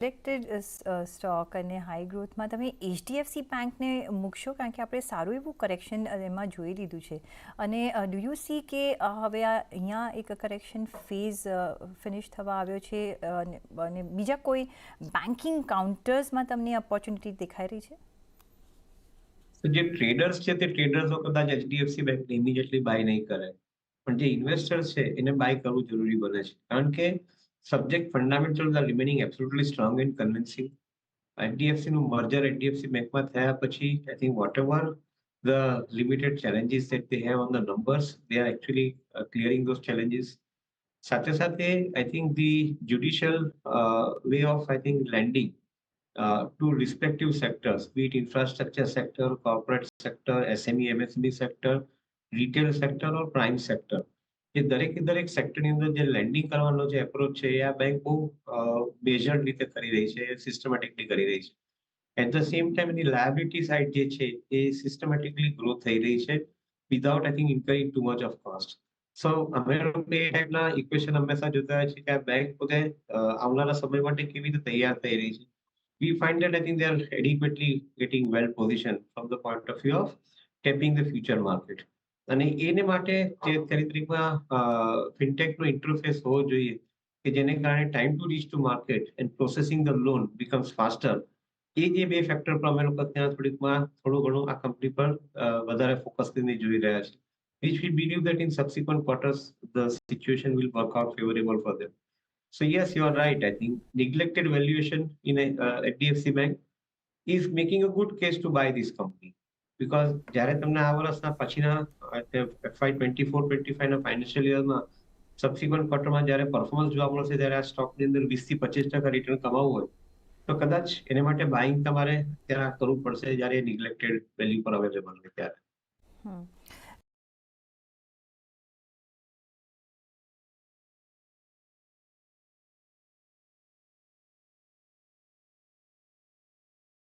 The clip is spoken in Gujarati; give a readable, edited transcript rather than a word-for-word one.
સિલેક્ટેડ સ્ટોક અને હાઈ ગ્રોથમાં તમે એચડીએફસી બેંકને મૂકશો, કારણ કે આપણે સારું એવું કરેક્શન એમાં જોઈ લીધું છે. અને ડુ યુ સી કે હવે અહીંયા એક કરેક્શન ફેઝ ફિનિશ થવા આવ્યો છે અને બીજા કોઈ બેન્કિંગ કાઉન્ટર્સમાં તમને ઓપોર્ચ્યુનિટી દેખાઈ રહી છે? તો જે ટ્રેડર્સ છે તે ટ્રેડર્સો કદાચ એચડીએફસી બેંક ઇમિડિયેટલી બાય નહીં કરે, પણ જે ઇન્વેસ્ટર્સ છે એને બાય કરવું જરૂરી બને છે, કારણ કે subject fundamentals are remaining absolutely strong and convincing. HDFC નું મર્જર એચડીએફસી બેંકમાં થયા પછી I think whatever the limited challenges that they have on the numbers, they are actually clearing those challenges. સાથે સાથે I think the judicial way of I think lending to respective sectors, be it infrastructure sector, corporate sector, SME, MSME sector, retail sector or prime sector. એ દરેક સેક્ટરની અંદર જે લેન્ડિંગ કરવાનો જે એપ્રોચ છે એ આ બેંક બહુ મેજર્ડ રીતે કરી રહી છે, સિસ્ટમેટિકલી કરી રહી છે. એટ ધ સેમ ટાઈમ એની લાયબિલિટી સાઇડ જે છે એ સિસ્ટમેટિકલી ગ્રો થઈ રહી છે without I think incurring too much of cost. So અમે લોકો એ ટાઈપના ઇક્વેશન હંમેશા જોતા હોય છે કે આ બેંક પોતે આવનારા સમય માટે કેવી રીતે તૈયાર થઈ રહી છે. We find that I think they are adequately getting well positioned from the point of view of tapping the future market. અને એને માટે જે ખરીદરીમાં ફિનટેકનો ઇન્ટરફેસ હોવો જોઈએ કે જેને કારણે time to reach to market and processing the loan becomes faster. એ જે બે ફેક્ટર પર અમે લોકો ત્યાં થોડું ઘણું આ કંપની પર વધારે ફોકસ કરીને જોઈ રહ્યા છે, which we believe that in subsequent quarters the situation will work out favorable for them. So yes, you are right. I think neglected valuation in a HDFC Bank is making a good case to buy this company, because જ્યારે તમને આ વર્ષના પછીના FY 24-25 ના ફાઇનાન્શિયલ યરમાં સબસિક્વન્ટ ક્વાર્ટરમાં જ્યારે પરફોર્મન્સ જોવા મળશે, ત્યારે આ સ્ટોકની અંદર 20 થી 25% રિટર્ન કમાવવું હોય તો કદાચ એને માટે બાઇંગ તમારે ત્યાં કરવું પડશે જ્યારે નિગ્લેક્ટેડ વેલ્યુ પર અવેલેબલ હોય ત્યારે.